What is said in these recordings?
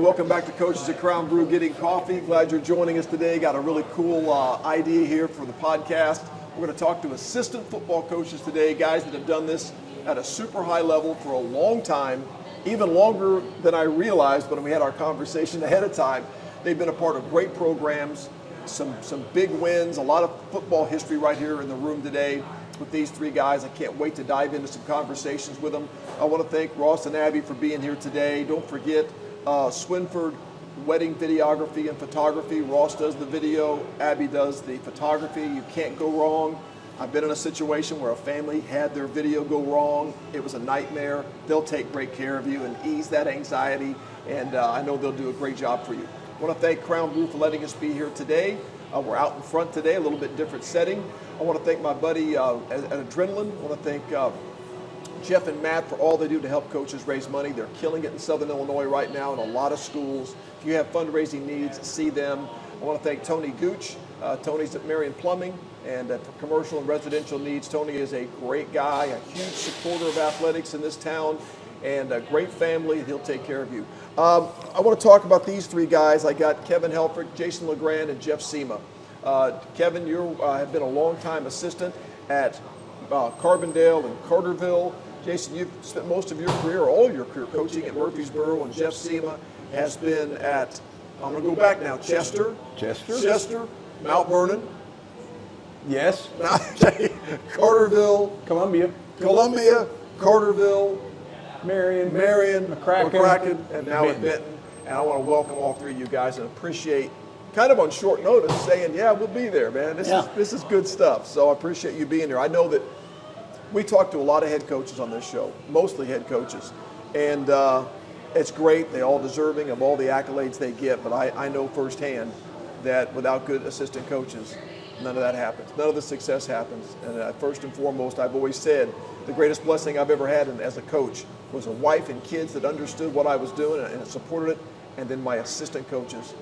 welcome back to Coaches at Crown Brew Getting Coffee. Glad you're joining us today. Got a really cool idea here for the podcast. We're going to talk to assistant football coaches today, guys that have done this at a super high level for a long time, even longer than I realized when we had our conversation ahead of time. They've been a part of great programs, some big wins, a lot of football history right here in the room today with these three guys. I can't wait to dive into some conversations with them. I want to thank Ross and Abby for being here today. Don't forget Swinford Wedding Videography and Photography. Ross does the video, Abby does the photography. You can't go wrong. I've been in a situation where a family had their video go wrong. It was a nightmare. They'll take great care of you and ease that anxiety, and I know they'll do a great job for you. I want to thank Crown Brew for letting us be here today. We're out in front today, a little bit different setting. I want to thank my buddy at Adrenaline. I want to thank Jeff and Matt for all they do to help coaches raise money. They're killing it in Southern Illinois right now in a lot of schools. If you have fundraising needs, see them. I want to thank Tony Gooch. Tony's at Marion Plumbing, and for commercial and residential needs, Tony is a great guy, a huge supporter of athletics in this town, and a great family. He'll take care of you. I want to talk about these three guys. I got Kevin Helfrich, Jason LeGrand, and Jeff Cima. Kevin, you have been a long-time assistant at Carbondale and Carterville. Jason, you've spent most of your career, or all your career, coaching at Murphysboro, and Jeff Cima has been at, I'm going to go back now, Chester, Mount Vernon. Yes. Carterville. Columbia, Carterville, Marion, McCracken, and now at Benton. And I want to welcome all three of you guys and appreciate, kind of on short notice, saying, yeah, we'll be there, man. This is good stuff. So I appreciate you being here. I know that we talk to a lot of head coaches on this show, mostly head coaches. And it's great. They're all deserving of all the accolades they get. But I know firsthand that without good assistant coaches, none of that happens. None of the success happens. And first and foremost, I've always said the greatest blessing I've ever had as a coach was a wife and kids that understood what I was doing and supported it. And then my assistant coaches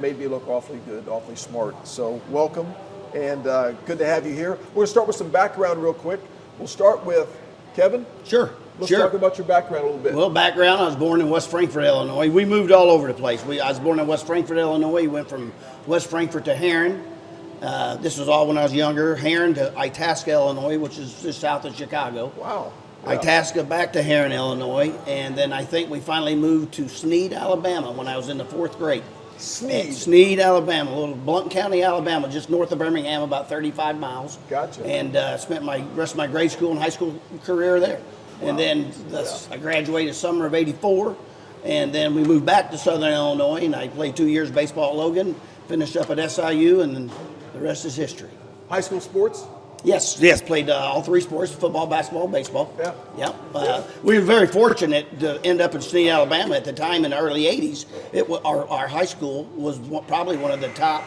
made me look awfully good, awfully smart. So welcome, and good to have you here. We're going to start with some background real quick. We'll start with Kevin. Sure. Let's talk about your background a little bit. Well, background, I was born in West Frankfort, Illinois. We moved all over the place. I was born in West Frankfort, Illinois. We went from West Frankfort to Heron. This was all when I was younger. Heron to Itasca, Illinois, which is just south of Chicago. Wow. Yeah. Itasca back to Heron, Illinois. And then I think we finally moved to Sneed, Alabama when I was in the 4th grade. Sneed, Alabama, a little Blount County, Alabama, just north of Birmingham, about 35 miles. Gotcha. And spent my rest of my grade school and high school career there. Wow. And then I graduated summer of '84, and then we moved back to Southern Illinois, and I played 2 years baseball at Logan, finished up at SIU, and then the rest is history. High school sports? Yes, played all 3 sports, football, basketball, baseball. Yeah. We were very fortunate to end up in Sneed, Alabama at the time in the early 80s. Our high school was probably one of the top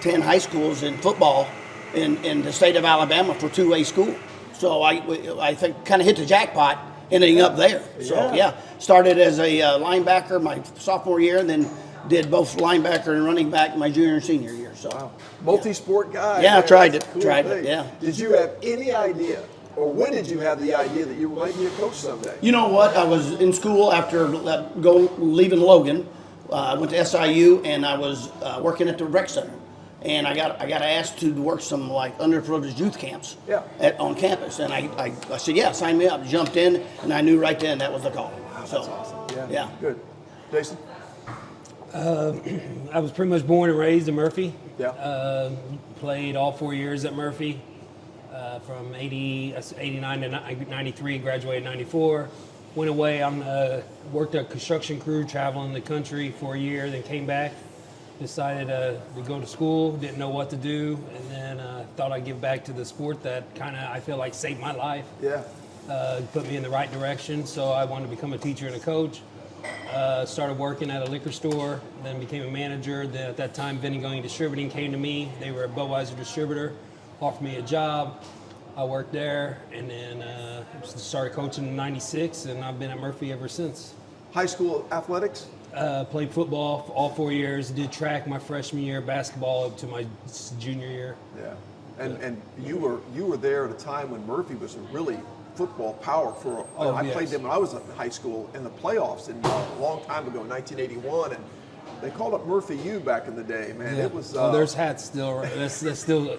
10 high schools in football in the state of Alabama for 2A school. So I think kind of hit the jackpot ending up there. So started as a linebacker my sophomore year, and then did both linebacker and running back my junior and senior year. So wow. Multi-sport guy. Yeah, man. tried it. Cool Tried thing. it. Yeah. Did you have any idea, or when did you have the idea that you might be a coach someday? You know what? I was in school after leaving Logan. I went to SIU, and I was working at the rec center. And I got asked to work some like underprivileged youth camps on campus, and I said, yeah, sign me up. Jumped in, and I knew right then that was the call. Wow, so that's awesome. Yeah. Good. Jason? I was pretty much born and raised in Murphy. Yeah. Played all 4 years at Murphy, from 89 to 93, graduated 94. Went away, worked a construction crew, traveling the country for a year, then came back. Decided to go to school, didn't know what to do, and then thought I'd give back to the sport that kind of I feel like saved my life. Yeah. Put me in the right direction, so I wanted to become a teacher and a coach. Started working at a liquor store, then became a manager. Then at that time, Vernon Distributing came to me. They were a Budweiser distributor, offered me a job. I worked there, and then started coaching in '96, and I've been at Murphy ever since. High school athletics? Played football all 4 years, did track my freshman year, basketball up to my junior year. Yeah. And you were there at a time when Murphy was a really football power for. I played them when I was in high school in the playoffs a long time ago, 1981, and they called up Murphy U back in the day. Man, it was. There's hats still. That's still.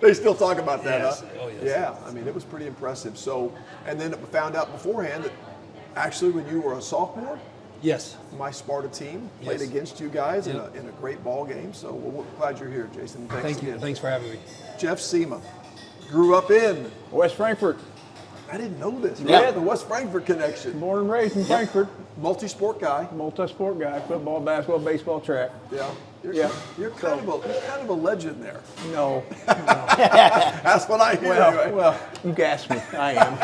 They still talk about that, Yes. huh? Oh, yes. Yeah, I mean, it was pretty impressive. So, and then found out beforehand that actually when you were a sophomore, Yes. my Sparta team played Yes. against you guys Yep. in a great ball game. So we're glad you're here, Jason. Thanks Thank you. again. Thanks for having me. Jeff Cima grew up in. West Frankfort, I didn't know this. Yeah. Yeah, the West Frankfort connection. born and raised in Frankfort, Multi-sport guy. multi-sport guy, football, basketball, baseball, track. Yeah. Yeah. You're kind of a legend there. No, That's what I hear. anyway. well, you can ask me. I am.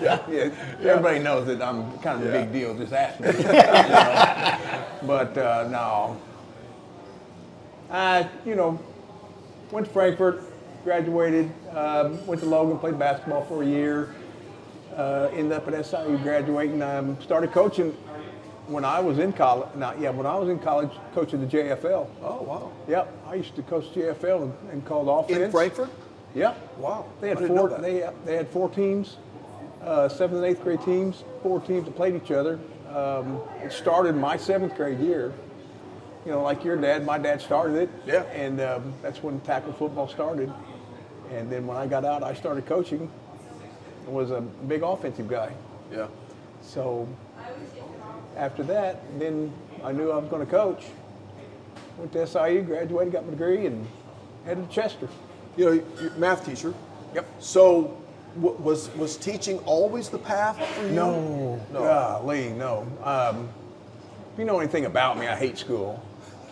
Yeah. Everybody knows that I'm kind of a big deal. Just ask me. But no. I, went to Frankfort, graduated, went to Logan, played basketball for a year. Ended up at SIU graduating. Started coaching when I was in college. When I was in college, coaching the JFL. Oh, wow. Yep, I used to coach JFL and called offense. In Frankfort? Yep. Wow. They had I didn't know four. that. They had 4 teams, 7th and 8th grade teams. 4 teams that played each other. It started my 7th grade year. Like your dad, my dad started it. Yeah. And that's when tackle football started. And then when I got out, I started coaching. I was a big offensive guy. Yeah. So after that, then I knew I was going to coach. Went to SIU, graduated, got my degree, and headed to Chester. You're a math teacher. Yep. So was teaching always the path for you? No. Golly, no. If you know anything about me, I hate school.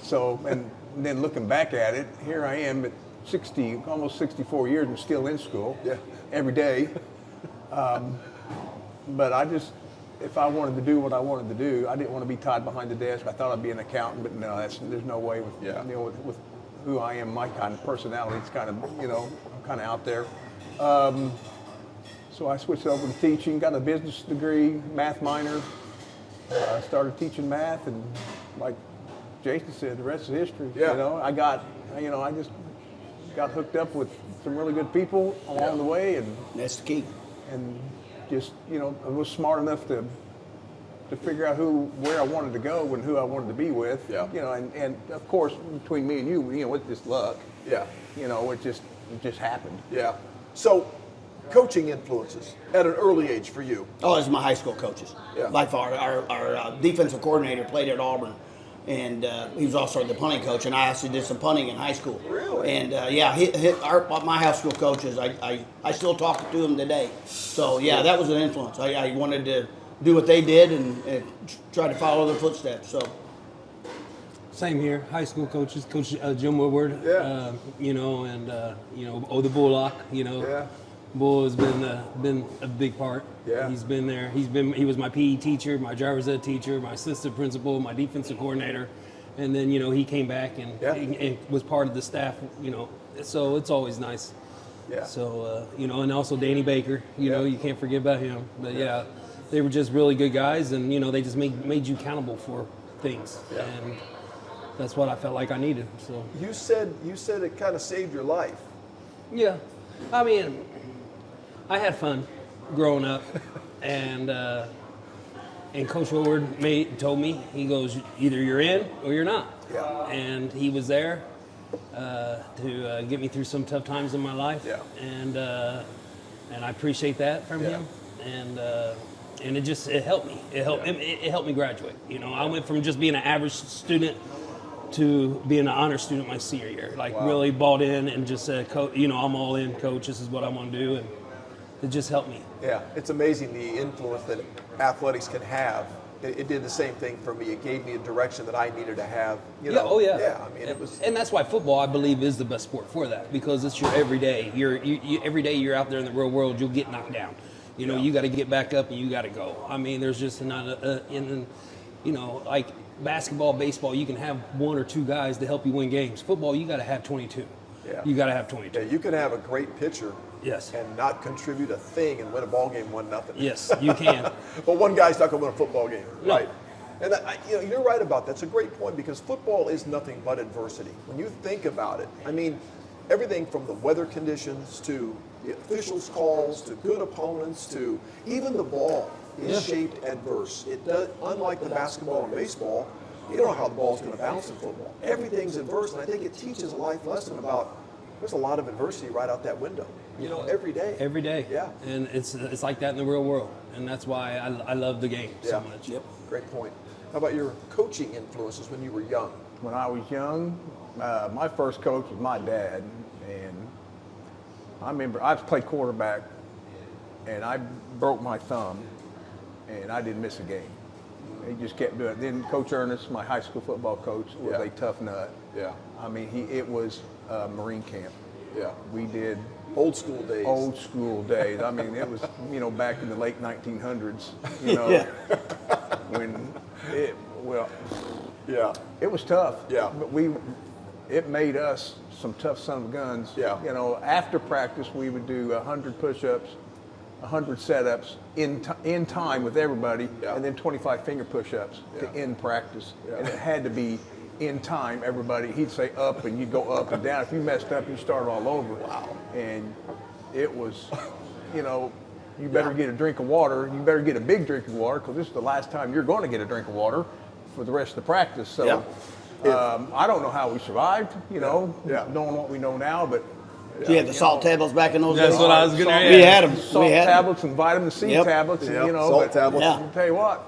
So, and then looking back at it, here I am at 60, almost 64 years and still in school. Yeah. Every day. But I just, if I wanted to do what I wanted to do, I didn't want to be tied behind the desk. I thought I'd be an accountant, but no, there's no way with, with who I am, my kind of personality. It's kind of, I'm kind of out there. So I switched over to teaching, got a business degree, math minor. Started teaching math, and like Jason said, the rest is history. Yeah. I just got hooked up with some really good people along the way, and That's the key. just I was smart enough to figure out where I wanted to go and who I wanted to be with. Yeah. And of course between me and you, with just luck. Yeah. It just happened. Yeah. So coaching influences at an early age for you. Oh, it's my high school coaches. Yeah. By far, our defensive coordinator played at Auburn, and he was also the punting coach. And I actually did some punting in high school. Really? And my high school coaches, I still talk to them today. So yeah, that was an influence. I wanted to do what they did and try to follow their footsteps. So. Same here. High school coaches, Coach Jim Woodward. Yeah. The Bullock. Yeah. Bull has been a big part. Yeah. He's been there. He was my PE teacher, my driver's ed teacher, my assistant principal, my defensive coordinator, and then he came back and was part of the staff. So it's always nice. Yeah. So and also Danny Baker. You can't forget about him. But yeah, they were just really good guys, and they just made you accountable for things. Yeah. And that's what I felt like I needed. So You said it kind of saved your life. yeah, I mean, I had fun growing up, and Coach Woodward told me, he goes, either you're in or you're not. Yeah. And he was there to get me through some tough times in my life. Yeah. And I appreciate that from him. And it helped me. It helped me graduate. I went from just being an average student to being an honor student my senior year. Really bought in and just said, I'm all in, coach. This is what I want to do. And it just helped me. Yeah, it's amazing the influence that athletics can have. It did the same thing for me. It gave me a direction that I needed to have. Yeah, I mean, it was. And that's why football, I believe, is the best sport for that, because it's your everyday. Every day you're out there in the real world, you'll get knocked down. You got to get back up and you got to go. I mean, there's just not like basketball, baseball, you can have 1 or 2 guys to help you win games. Football, you got to have 22. Yeah. You got to have 22. Yeah, you can have a great pitcher. Yes. And not contribute a thing and win a ball game 1-0. Yes, you can. But one guy's not going to win a football game, No. right? And you're right about that. That's a great point, because football is nothing but adversity. When you think about it, I mean, everything from the weather conditions to the officials' calls to good opponents to even the ball is shaped adverse. It does, unlike the basketball and baseball, you don't know how the ball's going to bounce in football. Everything's adverse, and I think it teaches a life lesson about there's a lot of adversity right out that window. Every day. Every day. Yeah. And it's like that in the real world, and that's why I love the game so much. Yep. Great point. How about your coaching influences when you were young? When I was young, my first coach was my dad, and I remember I played quarterback, and I broke my thumb, and I didn't miss a game. He just kept doing it. Then Coach Ernest, my high school football coach, was a tough nut. Yeah. I mean, it was Marine camp. Yeah. We did Old school days. old school days. I mean, it was, back in the late 1900s, when Yeah. it was tough. Yeah. But it made us some tough son of guns. Yeah. After practice, we would do 100 push-ups, 100 setups in time with everybody, Yeah. and then 25 finger push-ups to end practice. Yeah. And it had to be in time, everybody. He'd say up, and you'd go up and down. If you messed up, you start all over. Wow. And it was, you better get a drink of water. You better get a big drink of water, because this is the last time you're going to get a drink of water for the rest of the practice. So I don't know how we survived, knowing what we know now, but You had the salt tablets back in those days. That's what I was going to We had them. salt We had 'em. tablets and vitamin C Yep. tablets, and, Yep, salt tablets. Yeah. I'll tell you what,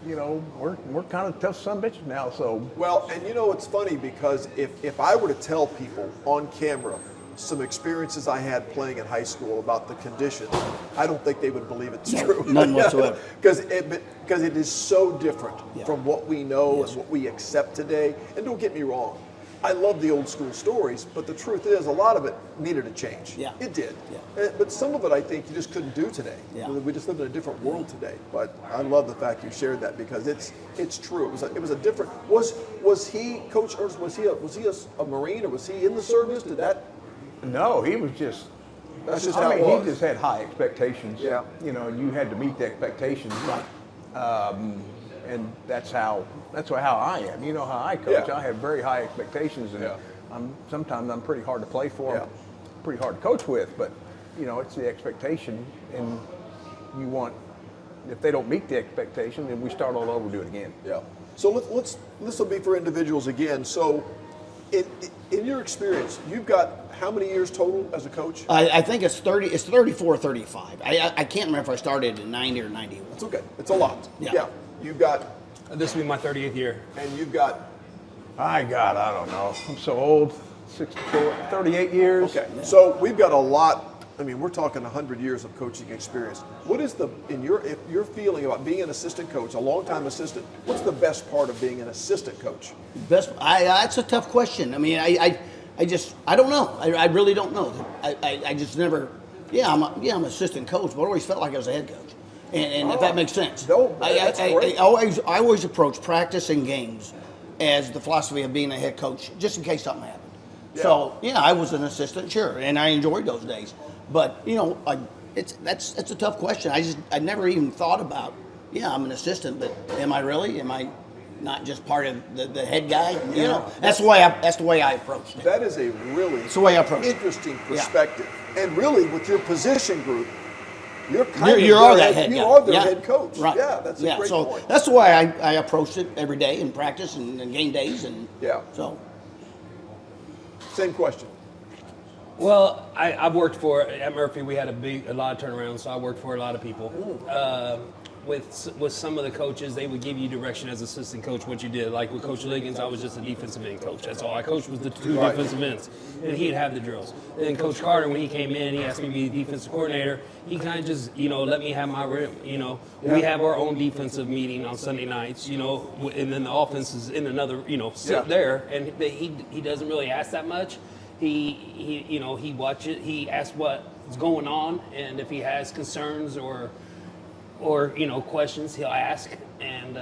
we're kind of tough son of bitches now. So Well, and it's funny because if I were to tell people on camera some experiences I had playing in high school about the conditions, I don't think they would believe it's true. None whatsoever. Because it is so different from what we know and what we accept today. And don't get me wrong, I love the old school stories, but the truth is a lot of it needed a change. Yeah. It did. Yeah. But some of it I think you just couldn't do today. Yeah. We just live in a different world today. But I love the fact you shared that because it's true. It was a different. Was he Coach Ernst? Was he a Marine or was he in the service? Did that? no, he was just. That's just how it he was. just had high expectations. Yeah. You had to meet the expectations. And that's how I am. You know how I coach. Yeah. I have very high expectations, and Yeah. sometimes I'm pretty hard to play for, Yeah. pretty hard to coach with. But it's the expectation, and you want. If they don't meet the expectation, then we start all over, do it again. Yeah. So this will be for individuals again. So, in your experience, you've got how many years total as a coach? I think it's 30. It's 34 or 35. I can't remember if I started in 90 or 91. It's okay. It's a lot. Yeah. You've got, This will be my 30th year. and you've got. I don't know. I'm so old. 64, 38 years. Okay. So we've got a lot. I mean, we're talking 100 years of coaching experience. What is if your feeling about being an assistant coach, a long-time assistant? What's the best part of being an assistant coach? That's a tough question. I mean, I don't know. I really don't know. I just never. I'm an assistant coach, but I always felt like I was a head coach. And if that makes sense. No, that's great. I always approach practice and games as the philosophy of being a head coach, just in case something happened. Yeah. So I was an assistant, sure, and I enjoyed those days. But that's a tough question. I never even thought about. I'm an assistant, but am I really? Am I not just part of the head guy? That's the way I approached it. That is a really That's the way I approach it. interesting perspective. And really, with your position group, you're that head guy. You are their head coach. Right. Yeah, that's a great so point. that's the way I approached it every day in practice and game days and so. Same question. Well, I've worked at Murphy. We had a lot of turnarounds, so I worked for a lot of people. With some of the coaches, they would give you direction as assistant coach what you did. Like with Coach Liggins, I was just a defensive end coach. That's all I coached was the two defensive ends, and he'd have the drills. Then Coach Carter, when he came in, he asked me to be the defensive coordinator. He kind of just let me have my rim. We have our own defensive meeting on Sunday nights. And then the offense is in another sit there, and he doesn't really ask that much. He watches. He asks what's going on, and if he has concerns or questions, he'll ask, and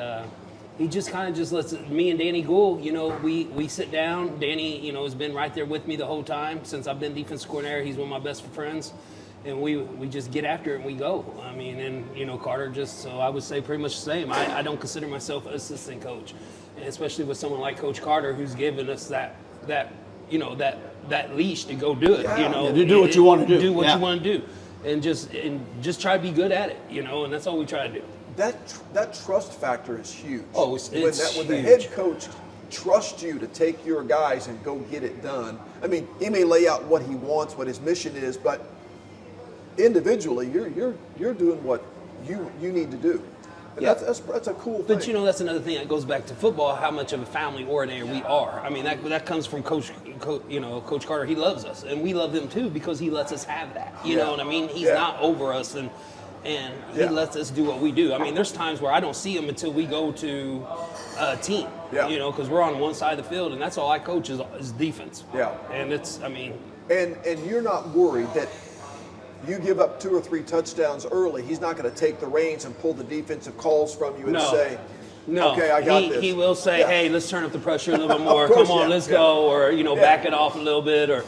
he just kind of just lets me and Danny Gould, we sit down. Danny, has been right there with me the whole time since I've been defensive coordinator. He's one of my best friends, and we just get after it and we go. I mean, and Carter so I would say pretty much the same. I don't consider myself an assistant coach, and especially with someone like Coach Carter who's given us that that leash to go do it. to do what you want to do. Do what you want to do, and just try to be good at it. And that's all we try to do. That trust factor is huge. Oh, it's when the huge. head coach trusts you to take your guys and go get it done. I mean, he may lay out what he wants, what his mission is, but individually, you're doing what you need to do. And that's a cool thing. But that's another thing that goes back to football. How much of a family oriented we are. I mean, that comes from Coach Carter. He loves us, and we love him too because he lets us have that. You know what I mean? He's not over us, and he lets us do what we do. I mean, there's times where I don't see him until we go to a team. Because we're on one side of the field, and that's all I coach is defense. Yeah. And it's, I mean. And you're not worried that you give up 2 or 3 touchdowns early, he's not going to take the reins and pull the defensive calls from you and say, no, okay, I got this. He will say, hey, let's turn up the pressure a little bit more. course, Come on, let's go. Or, back it off a little bit. Or,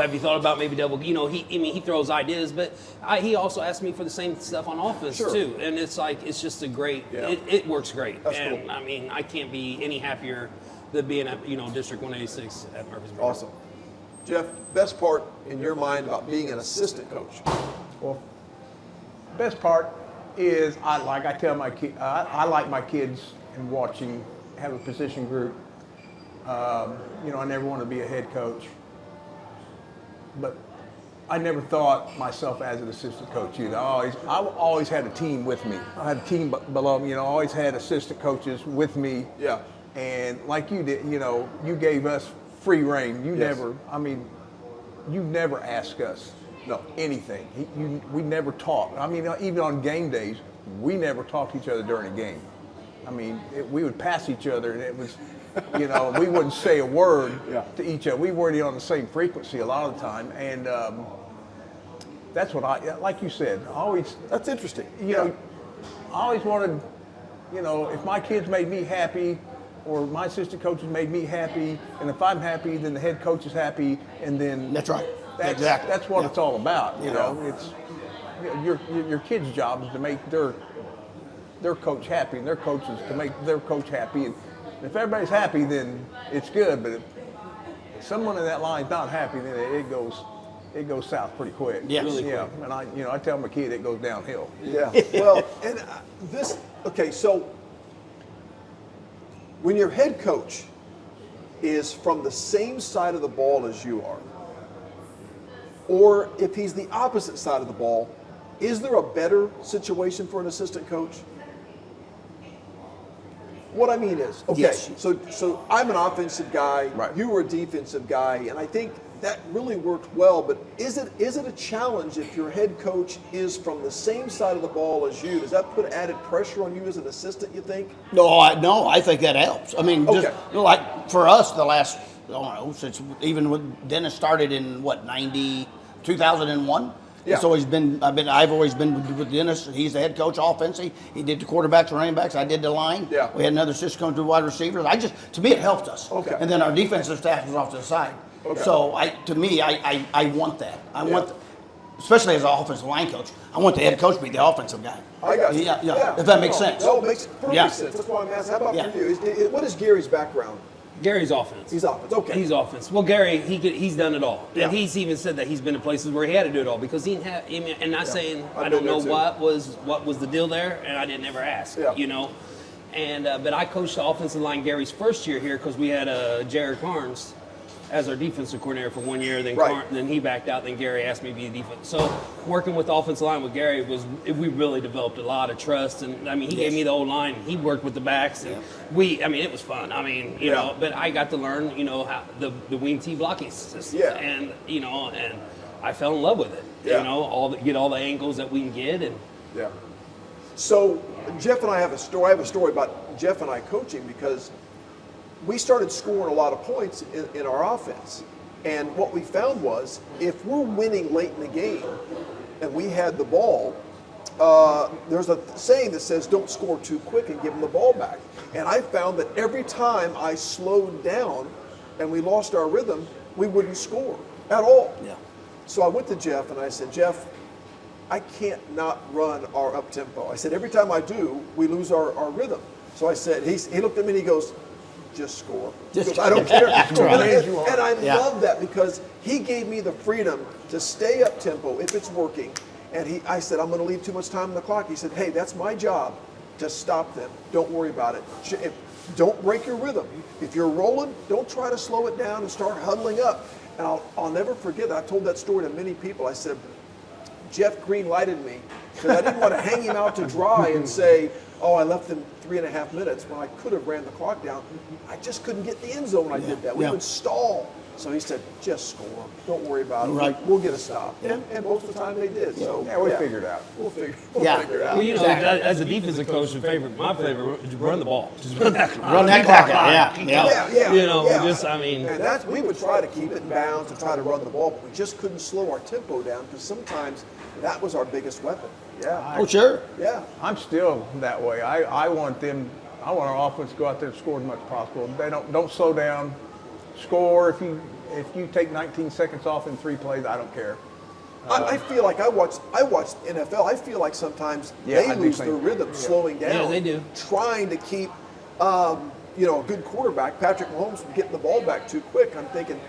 have you thought about maybe double? He throws ideas. But he also asked me for the same stuff on offense, too. And it's like, it's just a great, it works great. That's and, cool. I mean, I can't be any happier than being at, District 186 at Murphysboro. Awesome. Jeff, best part in your mind about being an assistant coach? Well, best part is I tell my kids, I like my kids and have a position group. I never want to be a head coach, but I never thought myself as an assistant coach either. I always had a team with me. I had a team below me. I always had assistant coaches with me. Yeah. And like you did, you gave us free reign. You never asked us. No. Anything. We never talked. I mean, even on game days, we never talked to each other during a game. I mean, we would pass each other, and it was, we wouldn't say a word to each other. We weren't on the same frequency a lot of the time, and that's what like you said, always. That's interesting. I always wanted, if my kids made me happy, or my assistant coaches made me happy, and if I'm happy, then the head coach is happy, and then That's right. Exactly. That's what it's all about. It's your kid's job is to make their coach happy, and their coach is to make their coach happy. And if everybody's happy, then it's good. But if someone in that line's not happy, then it goes south pretty quick. Yes. Really quick. And I tell my kid it goes downhill. Yeah. Well, and so when your head coach is from the same side of the ball as you are, or if he's the opposite side of the ball, is there a better situation for an assistant coach? What I mean is, so I'm an offensive guy, Right. you were a defensive guy, and I think that really worked well, but is it a challenge if your head coach is from the same side of the ball as you? Does that put added pressure on you as an assistant, you think? No, I think that helps. I mean, just like for us, the last, since even when Dennis started in 2001. Yeah. It's always been. I've always been with Dennis. He's the head coach offense. He did the quarterbacks and running backs. I did the line. Yeah. We had another assistant coach do wide receivers. To me, it helped us. Okay. And then our defensive staff was off to the side. Okay. So I want that. I want, especially as an offensive line coach, I want the head coach to be the offensive guy. I got you. Yeah. If that makes sense. No, it makes perfect Yeah. sense. That's why I'm asking. How about Yeah. for you? What is Gary's background? Gary's offense. He's offense. Okay. He's offense. Well, Gary, he's done it all, Yeah. and he's even said that he's been to places where he had to do it all because he didn't have. And not saying I've I don't been know there too. what was the deal there, and I didn't ever ask. Yeah. And but I coached the offensive line Gary's first year here because we had Jared Carnes as our defensive coordinator for 1 year. Then Right. then he backed out. Then Gary asked me to be the defense. So working with the offensive line with Gary we really developed a lot of trust. And I mean, he gave me the old line. He worked with the backs, and it was fun. I mean, you know, but I got to learn, how the wing T blocking system. Yeah. And and I fell in love with it. Yeah. Get all the angles that we can get, and Yeah. So Jeff and I have a story. I have a story about Jeff and I coaching because we started scoring a lot of points in our offense. And what we found was if we're winning late in the game and we had the ball, there's a saying that says don't score too quick and give them the ball back. And I found that every time I slowed down and we lost our rhythm, we wouldn't score at all. Yeah. So I went to Jeff and I said, Jeff, I can't not run our up tempo. I said, every time I do, we lose our rhythm. So I said, he looked at me and he goes, just score. Just Because I don't care. That's right. And I Yeah. love that because he gave me the freedom to stay up tempo if it's working. And I said, I'm going to leave too much time on the clock. He said, hey, that's my job. Just stop them. Don't worry about it. Don't break your rhythm. If you're rolling, don't try to slow it down and start huddling up. And I'll never forget that. I told that story to many people. I said, Jeff green lighted me because I didn't want to hang him out to dry and say, oh, I left him 3.5 minutes when I could have ran the clock down. I just couldn't get the end zone when I did that. We would stall. So he said, just score. Don't worry about it. Right. We'll get a stop. And most of the time they did. So Yeah, we figured it out. We'll figure Yeah. it out. Well, you know, as a defensive coach, my favorite is run the ball. Just run that clock. Run that clock out. Yeah. Yeah. You know, yeah. just, I mean. And we would try to keep it in bounds and try to run the ball, but we just couldn't slow our tempo down because sometimes that was our biggest weapon. Yeah. Oh, sure. Yeah. I'm still that way. I want our offense to go out there and score as much as possible. They don't slow down. Score. If you take 19 seconds off in 3 plays, I don't care. I feel like I watch NFL. I feel like sometimes Yeah, they I do lose think- their rhythm, slowing down. Yeah, they do. Trying to keep, a good quarterback, Patrick Mahomes, from getting the ball back too quick. I'm thinking,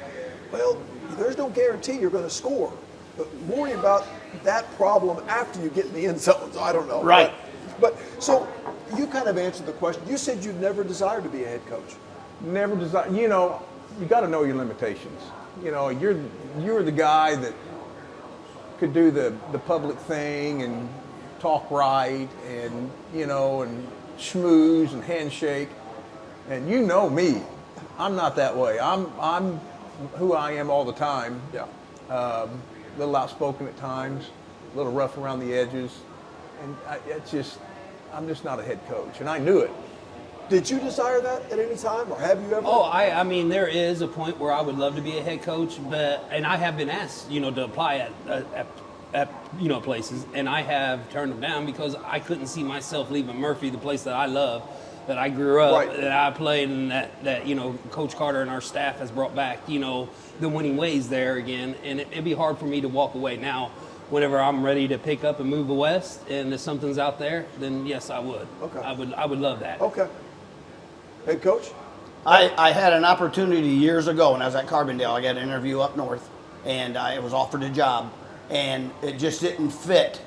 well, there's no guarantee you're going to score. But worry about that problem after you get in the end zone. So I don't know. Right. But so you kind of answered the question. You said you never desired to be a head coach. Never desire. You got to know your limitations. You're the guy that could do the public thing and talk right and and schmooze and handshake. And you know me, I'm not that way. I'm who I am all the time. Yeah. A little outspoken at times, a little rough around the edges, and I'm just not a head coach, and I knew it. Did you desire that at any time, or have you ever? Oh, I mean, there is a point where I would love to be a head coach, and I have been asked, to apply at places, and I have turned them down because I couldn't see myself leaving Murphy, the place that I love, that I grew up, Right. that I played, and that Coach Carter and our staff has brought back, the winning ways there again, and it'd be hard for me to walk away now. Whenever I'm ready to pick up and move west, and if something's out there, then yes, I would. Okay. I would love that. Okay. Head coach? I had an opportunity years ago when I was at Carbondale. I got an interview up north, and I was offered a job, and it just didn't fit.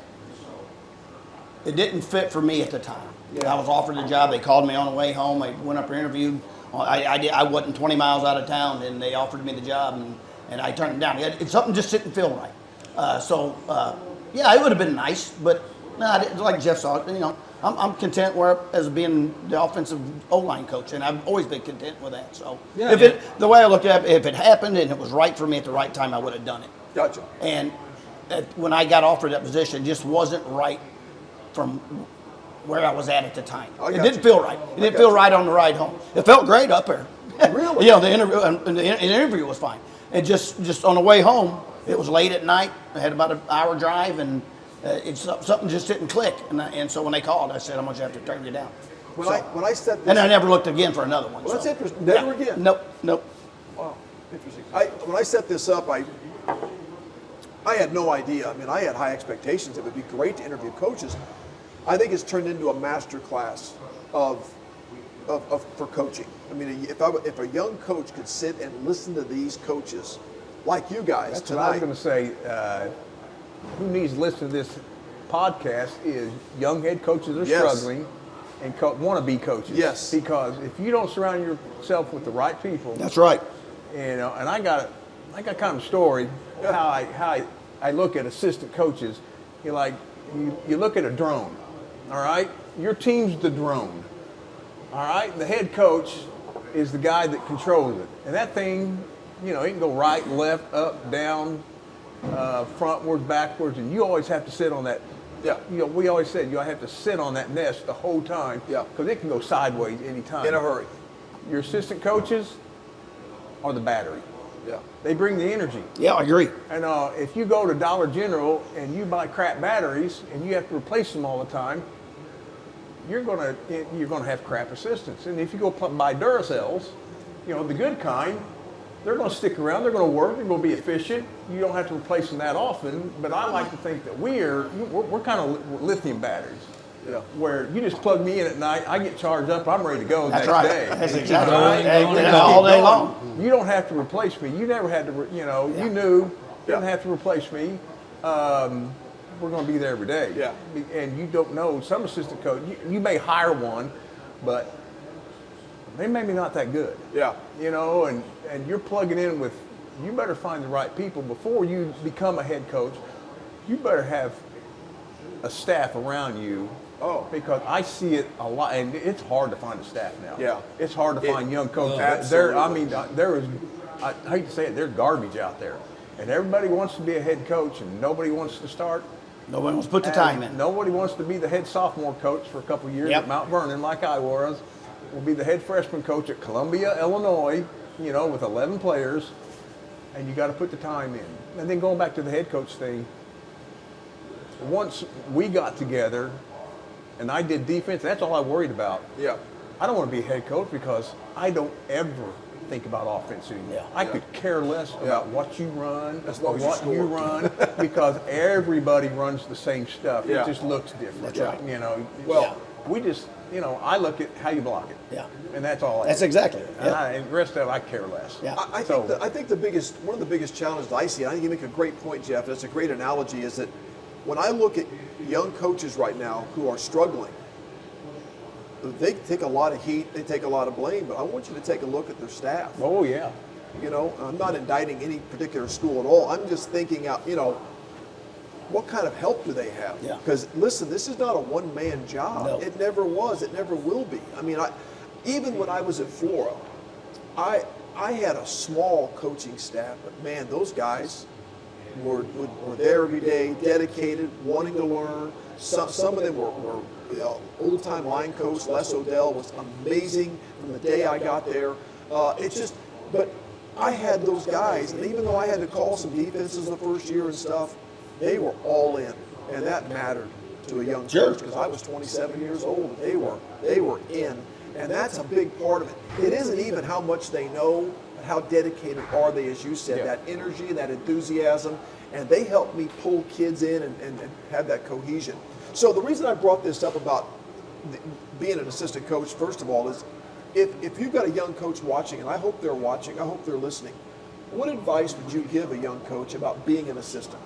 It didn't fit for me at the time. Yeah. I was offered the job. They called me on the way home. I went up and interviewed. I wasn't 20 miles out of town, and they offered me the job, and I turned it down. Something just didn't feel right. Yeah, it would have been nice, but like Jeff saw it, I'm content as being the offensive O-line coach, and I've always been content with that. So Yeah, the way I look at it, if it happened and it was right for me at the right time, I would have done it. Gotcha. And when I got offered that position, it just wasn't right from where I was at the time. I It got didn't you. feel right. It didn't feel right on the ride home. It felt great up there. Really? The interview was fine. And just on the way home, it was late at night. I had about an hour drive, and something just didn't click. And so when they called, I said, I'm going to have to turn you down. When I set this, And I never looked again for another one. Well, that's so. interesting. Never again? Nope. Wow, interesting. When I set this up, I had no idea. I mean, I had high expectations. It would be great to interview coaches. I think it's turned into a master class for coaching. I mean, if a young coach could sit and listen to these coaches, like you guys That's what I was tonight. going to say. Who needs to listen to this podcast is young head coaches are Yes. struggling and want to be coaches. Yes. Because if you don't surround yourself with the right people, That's right. and I got kind of a story how I look at assistant coaches. You look at a drone, all right? Your team's the drone, all right? The head coach is the guy that controls it, and that thing, it can go right, left, up, down, frontwards, backwards, and you always have to sit on that. Yeah. We always said you have to sit on that nest the whole time. Yeah. Because it can go sideways anytime. In a hurry. Your assistant coaches are the battery. Yeah. They bring the energy. Yeah, I agree. And if you go to Dollar General and you buy crap batteries and you have to replace them all the time, you're gonna have crap assistants. And if you go buy Duracells, the good kind, they're going to stick around. They're going to work. They're going to be efficient. You don't have to replace them that often. But I like to think that we're kind of lithium batteries. Yeah. where you just plug me in at night, I get charged up, I'm ready to go the That's next right. day. That's exactly going, right. going, Hey, going. all day long. You don't have to replace me. You never had to, you know, you knew you didn't have to replace me. We're going to be there every day. Yeah. And you don't know, some assistant coach, you may hire one, but they may be not that good. Yeah. You know, and you're plugging in with, you better find the right people before you become a head coach. You better have a staff around you. Oh. Because I see it a lot, and it's hard to find a staff now. Yeah. It's hard to find young coaches. Absolutely. There is, I hate to say it, there's garbage out there. And everybody wants to be a head coach, and nobody wants to start. Nobody wants to put the time in. Nobody wants to be the head sophomore coach for a couple of years Yep. at Mount Vernon, like I was. Will be the head freshman coach at Columbia, Illinois, you know, with 11 players, and you got to put the time in. And then going back to the head coach thing, once we got together, and I did defense, that's all I worried about. Yeah. I don't want to be a head coach because I don't ever think about offense anymore. Yeah. I could care less about what you run As or long as you what score. you run because everybody runs the same stuff. Yeah. It just looks different. That's right. You know, Well- we just, you know, I look at how you block it. Yeah. And that's all I That's do. exactly it. And, Yeah. and the rest of it, I care less. Yeah. I think I think one of the biggest challenges I see, and I think you make a great point, Jeff, and it's a great analogy, is that when I look at young coaches right now who are struggling, they take a lot of heat, they take a lot of blame, but I want you to take a look at their staff. Oh, yeah. You know, I'm not indicting any particular school at all. I'm just thinking out, you know, what kind of help do they have? Yeah. Because listen, this is not a one-man job. No. It never was. It never will be. I mean, even when I was at Flora, I had a small coaching staff, but man, those guys were there every day, dedicated, wanting to learn. Some of them were old-time line coach Les Odell was amazing from the day I got there. But I had those guys, and even though I had to call some defenses the first year and stuff, they were all in, and that mattered to a young Sure. coach because I was 27 years old, and they were in, and that's a big part of it. It isn't even how much they know, but how dedicated are they, as you said, Yeah. that energy, that enthusiasm, and they help me pull kids in and have that cohesion. So the reason I brought this up about being an assistant coach, first of all, is if you've got a young coach watching, and I hope they're watching, I hope they're listening, what advice would you give a young coach about being an assistant?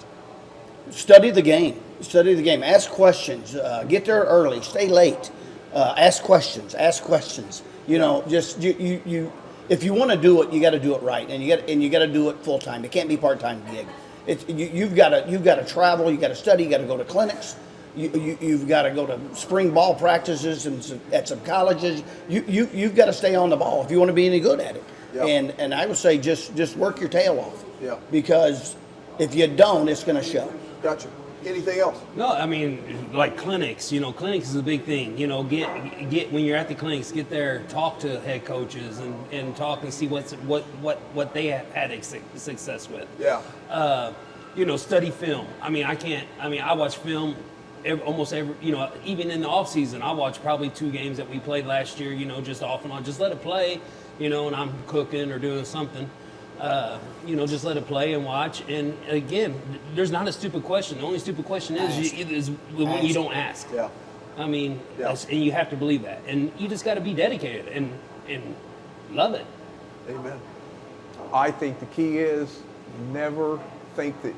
Study the game. Study the game. Ask questions. Get there early. Stay late. Ask questions. Ask questions. You know, just you. If you want to do it, you got to do it right, and you got to do it full time. It can't be part-time gig. You've got to travel. You got to study. You got to go to clinics. You've got to go to spring ball practices and at some colleges. You've got to stay on the ball if you want to be any good at it. Yeah. And I would say just work your tail off. Yeah. Because if you don't, it's going to show. Gotcha. Anything else? No, I mean, like clinics, you know, clinics is a big thing. You know, get when you're at the clinics, get there, talk to head coaches and talk and see what they have had success with. Yeah. You know, study film. I watch film almost every, you know, even in the off season, I watch probably 2 games that we played last year, you know, just off and on. Just let it play, you know, and I'm cooking or doing something. You know, just let it play and watch. And again, there's not a stupid question. The only stupid question is when you don't ask. Yeah. I mean, Yeah. and you have to believe that. And you just got to be dedicated and love it. Amen. I think the key is never think that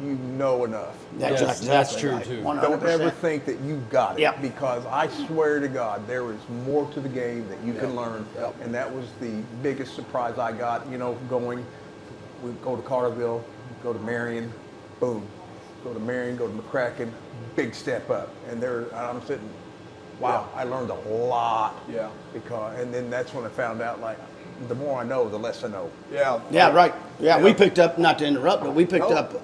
you know enough. That's Yes, exactly that's true, right. too. 100%. Don't ever think that you got it, Yep. because I swear to God, there is more to the game that you can learn. Yep. And that was the biggest surprise I got, you know, we go to Carterville, go to Marion, boom. Go to Marion, go to McCracken, big step up. And I'm sitting, wow, I learned a lot. Yeah. And then that's when I found out, like, the more I know, the less I know. Yeah. Yeah, right. Yeah, Yeah. we picked up, not to interrupt, but we picked No. up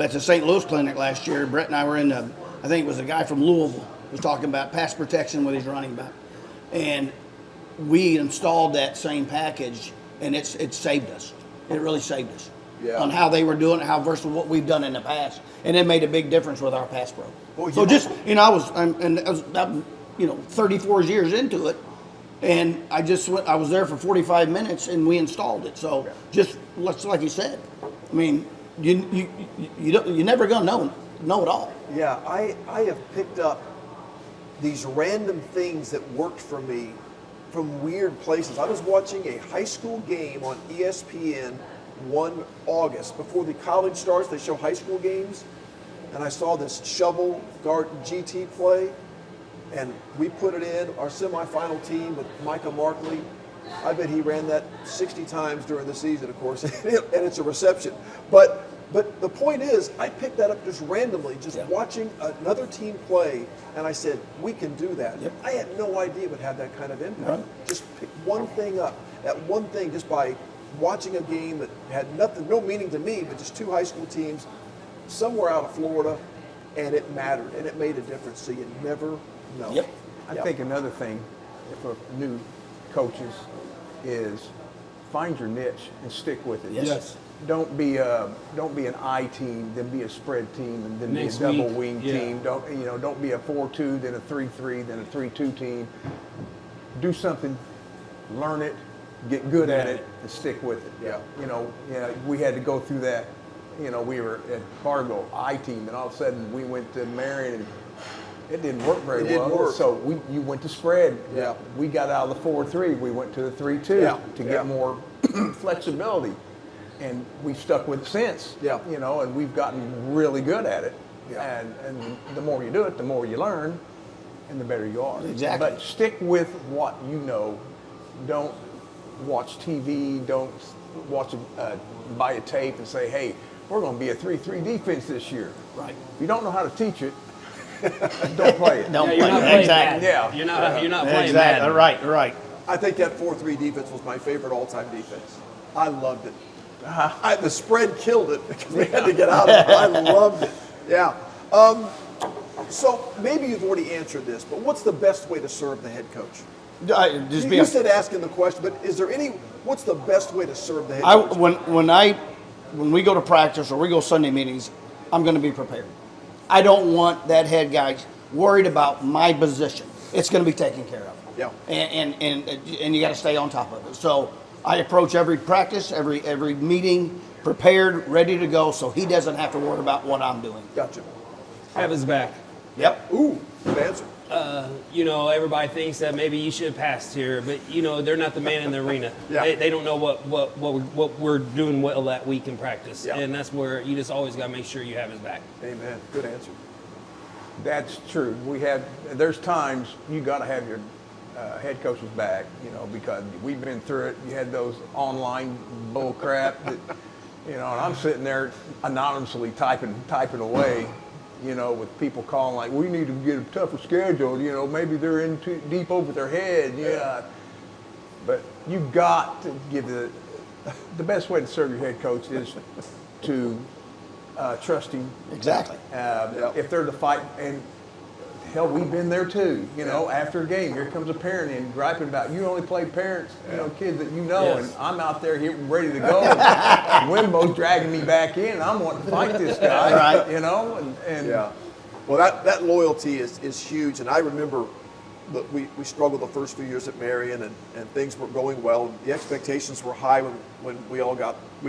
at the St. Louis clinic last year. Brett and I were I think it was a guy from Louisville was talking about pass protection with his running back. And we installed that same package, and it saved us. It really saved us. Yeah. On how they were doing it, how versus what we've done in the past. And it made a big difference with our pass pro. Well, So you- just, you know, I was 34 years into it. And I was there for 45 minutes and we installed it. So just like you said, I mean, you're never gonna know it all. Yeah, I have picked up these random things that worked for me from weird places. I was watching a high school game on ESPN one August. Before the college starts, they show high school games. And I saw this shovel garden GT play. And we put it in, our semifinal team with Micah Markley. I bet he ran that 60 times during the season, of course, and it's a reception. But the point is, I picked that up just randomly, just watching another team play, and I said, we can do that. Yep. I had no idea it would have that kind of impact. Right. Just pick one thing up, that one thing, just by watching a game that had no meaning to me, but just two high school teams somewhere out of Florida, and it mattered, and it made a difference, so you never know. Yep. I think another thing for new coaches is find your niche and stick with it. Yes. Don't be an I team, then be a spread team, and then Next be a double week, wing team. Don't be a 4-2, then a 3-3, then a 3-2 team. Do something, learn it, get good at it, and stick with it. Yeah. We had to go through that. We were at Fargo I team, and all of a sudden we went to Marion, and it didn't work very well. Didn't work. So you went to spread. Yeah. We got out of the 4-3. We went to the 3-2 to get more flexibility, and we've stuck with it since. Yeah. And we've gotten really good at it. Yeah. And the more you do it, the more you learn, and the better you are. Exactly. But stick with what you know. Don't watch TV. Don't buy a tape and say, hey, we're going to be a 3-3 defense this year. Right. If you don't know how to teach it, don't play it. Don't You're play not it. playing Exactly. bad. Yeah. You're not playing Exactly. bad. Right. I think that 4-3 defense was my favorite all-time defense. I loved it. The spread killed it because they had to get out of it. I loved it. Yeah. So maybe you've already answered this, but what's the best way to serve the head coach? Just You said asking the question, but is there what's the best way to serve the head coach? When we go to practice or we go Sunday meetings, I'm going to be prepared. I don't want that head guy worried about my position. It's going to be taken care of. Yeah. And you got to stay on top of it. So I approach every practice, every meeting prepared, ready to go, so he doesn't have to worry about what I'm doing. Gotcha. Have his back. Yep. Ooh, good answer. Everybody thinks that maybe you should have passed here, but they're not the man in the arena. Yeah. They don't know what we're doing well that week in practice, Yeah. and that's where you just always got to make sure you have his back. Amen. Good answer. That's true. There's times you got to have your head coach's back, because we've been through it. You had those online bull crap that, and I'm sitting there anonymously typing away, with people calling like, we need to get a tougher schedule, maybe they're in too deep over their head. Yeah. But you got to give the best way to serve your head coach is to trust him. Exactly. If they're the fight, and hell, we've been there too. After a game, here comes a parent in griping about you only play parents, kids that you know, Yes. and I'm out there here ready to go. And Wimbo's dragging me back in. I'm wanting to fight this guy, Right. and Yeah. Well, that loyalty is huge, and I remember that we struggled the first few years at Marion, and things were going well. And the expectations were high when we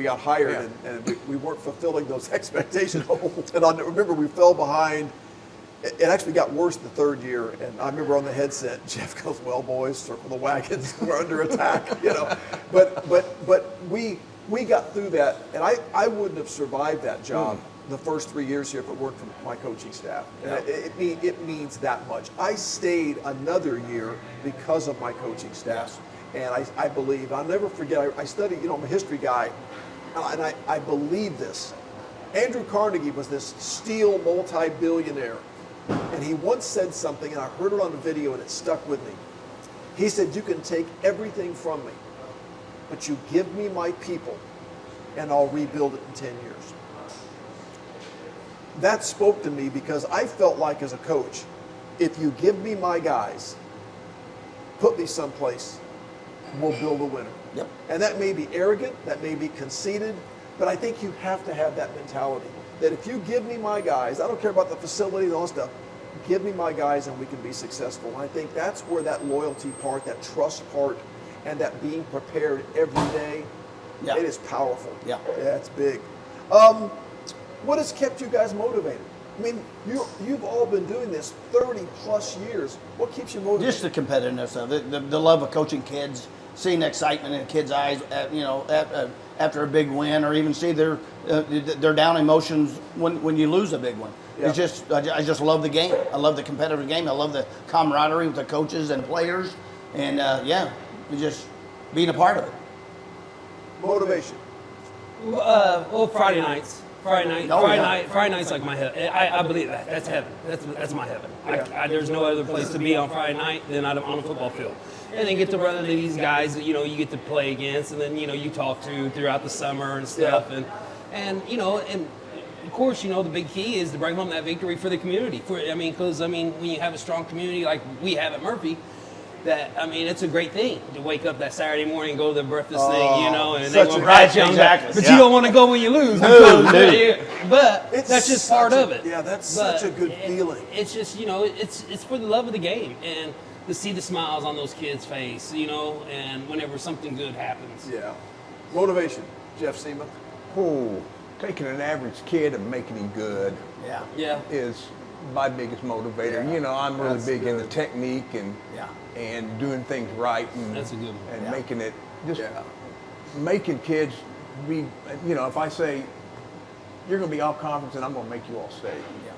got hired, and we weren't fulfilling those expectations. And I remember we fell behind. It actually got worse the third year, and I remember on the headset, Jeff goes, "Well, boys, circle the wagons. We're under attack." But we got through that, and I wouldn't have survived that job the first 3 years here if it weren't for my coaching staff. Yeah. And it means that much. I stayed another year because of my coaching staff, and I believe I'll never forget. I studied, I'm a history guy, and I believe this. Andrew Carnegie was this steel multi-billionaire. And he once said something, and I heard it on the video, and it stuck with me. He said, you can take everything from me, but you give me my people, and I'll rebuild it in 10 years. That spoke to me because I felt like as a coach, if you give me my guys, put me someplace, we'll build a winner. Yep. And that may be arrogant, that may be conceited, but I think you have to have that mentality. That if you give me my guys, I don't care about the facility and all that stuff, give me my guys and we can be successful. And I think that's where that loyalty part, that trust part, and that being prepared every day, it is powerful. Yeah. Yeah, it's big. What has kept you guys motivated? I mean, you've all been doing this 30 plus years. What keeps you motivated? Just the competitiveness of it, the love of coaching kids, seeing the excitement in kids' eyes, after a big win, or even see their down emotions when you lose a big one. Yeah. It's just I just love the game. I love the competitive game. I love the camaraderie with the coaches and players, and just being a part of it. Motivation. Well, Friday nights. Friday Oh, night's like my heaven. I believe that. That's heaven. That's my heaven. There's no other place to be on Friday night than on a football field. And then get to run into these guys that, you get to play against, and then, you talk to throughout the summer and stuff. Yeah. And of course, the big key is to bring home that victory for the community. Because when you have a strong community like we have at Murphy, it's a great thing to wake up that Saturday morning and go to the breakfast thing, and they want to you on that. Exactly. But you don't want to go when you lose. But that's just part of it. Yeah, that's such a good feeling. It's just, it's for the love of the game and to see the smiles on those kids' face, and whenever something good happens. Yeah. Motivation, Jeff Cima. Oh, taking an average kid and making him good Yeah. is my biggest motivator. Yeah. I'm really That's big into good. technique and doing things right and, That's a good one. and Yeah. making it just Yeah. making kids be, if I say you're going to be all conference and I'm going to make you all state.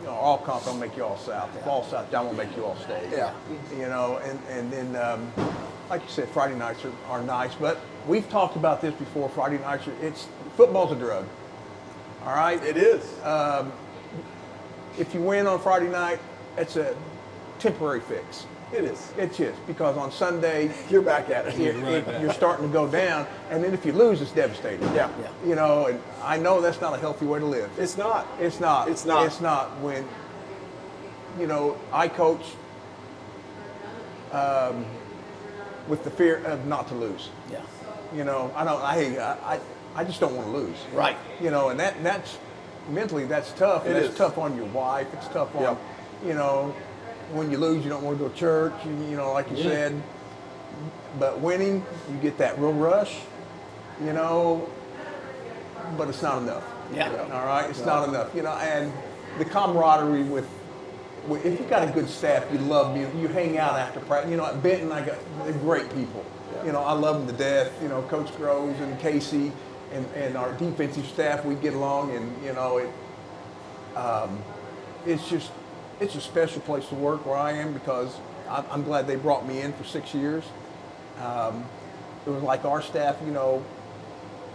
All conference, I'll make you all south. If all south, I'm going to make you all state. Yeah. And then, like you said, Friday nights are nice, but we've talked about this before. Friday nights, football's a drug. All right? It is. If you win on Friday night, it's a temporary fix. It is. It's just because on Sunday, You're back at it. you're starting to go down, and then if you lose, it's devastating. Yeah. And I know that's not a healthy way to live. It's not. It's not. It's not. It's not. When, I coach with the fear of not to lose. Yeah. I just don't want to lose. Right. And that's mentally that's tough. And It that's is. tough on your wife. It's tough on, when you lose, you don't want to go to church. Like you said. But winning, you get that real rush. But it's not enough. Yeah. All right. It's not enough. And the camaraderie with if you got a good staff, you love you hang out after practice. At Benton, they're great people. Yeah. I love them to death. Coach Groves and Casey and our defensive staff, we get along, and it's a special place to work where I am because I'm glad they brought me in for 6 years. It was like our staff,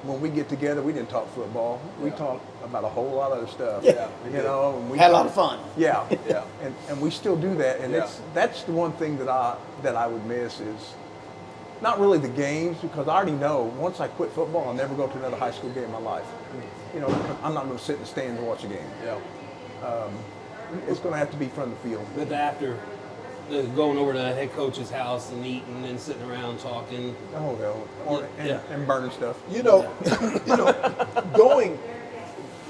when we get together, we didn't talk football. We talked about a whole lot of other stuff. Yeah. And we Had a lot of fun. Yeah, Yeah. and we still do that, and Yeah. that's the one thing that I would miss is not really the games, because I already know once I quit football, I'll never go to another high school game in my life. I'm not going to sit in the stands and watch a game. Yeah. It's going to have to be from the field. But after going over to the head coach's house and eating and sitting around talking. Oh hell, and burning stuff.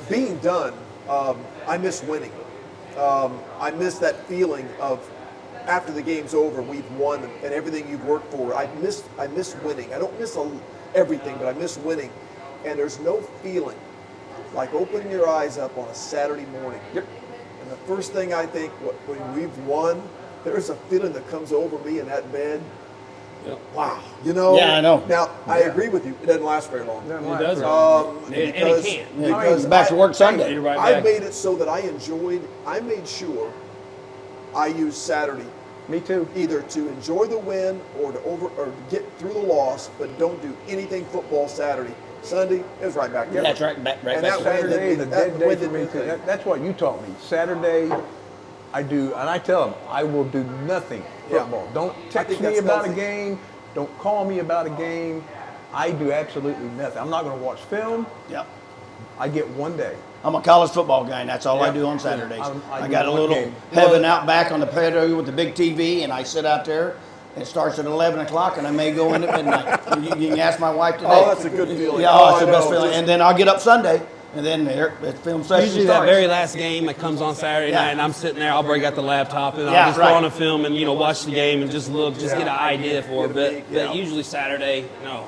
Being done, I miss winning. I miss that feeling of after the game's over, we've won and everything you've worked for. I miss winning. I don't miss everything, but I miss winning. And there's no feeling like opening your eyes up on a Saturday morning. Yep. And the first thing I think when we've won, there's a feeling that comes over me in that bed. Yep. Wow. Yeah, I know. Now, I agree with you. It doesn't last very long. Doesn't It last doesn't. very long. And it can't. Because Back to work Sunday. You're right I back. made it so that I made sure I used Saturday Me too. either to enjoy the win or to get through the loss, but don't do anything football Saturday. Sunday, it was right back there. That's right. Right And back that to way- work. Saturday is a that dead day way for did me the too. thing. That's what you taught me. Saturday, I do, and I tell them I will do nothing Yeah. football. Don't I text think me that's about a healthy. game. Don't call me about a game. I do absolutely nothing. I'm not going to watch film. Yep. I get one day. I'm a college football guy, and that's all I Yeah. do on Saturdays. I I do got a one little game. heaven out back on the patio with the big TV, and I sit out there. It starts at 11 o'clock, and I may go in at midnight. You can ask my wife today. Oh, that's a good feeling. Yeah, Oh, it's the I best know. feeling. Just- And then I'll get up Sunday, and then the film session Usually starts. that very last game that comes on Saturday Yeah. night, and I'm sitting there, I'll break out the laptop and Yeah, I'll just right. throw on a film and watch the game and just look, just get an idea for it. But Yeah. usually Saturday, no.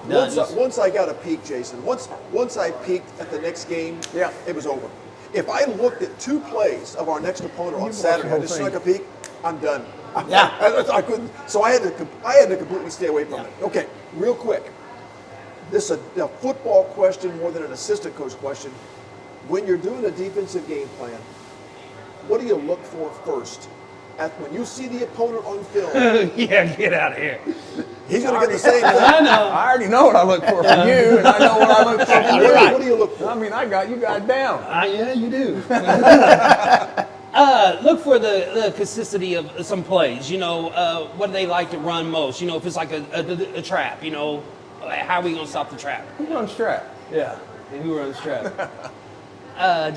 Once I got a peak, Jason. Once I peaked at the next game, Yeah. it was over. if I looked at 2 plays of our next opponent on watched the Saturday, I whole just thing. snuck a peek, I'm done. Yeah. I couldn't. So I had to completely stay away from it. Okay, real quick. This is a football question more than an assistant coach question. When you're doing a defensive game plan, what do you look for first? When you see the opponent on film, Yeah, get out of here. he's going to get the same thing. I know. I already know what I look for from you, and I know what I look for from you. What do you look for? I mean, I got you guys down. Yeah, you do. Look for the consistency of some plays. You know, what do they like to run most? You know, if it's like a trap, you know, how are we going to stop the trap? Who runs trap? Yeah, who runs trap? I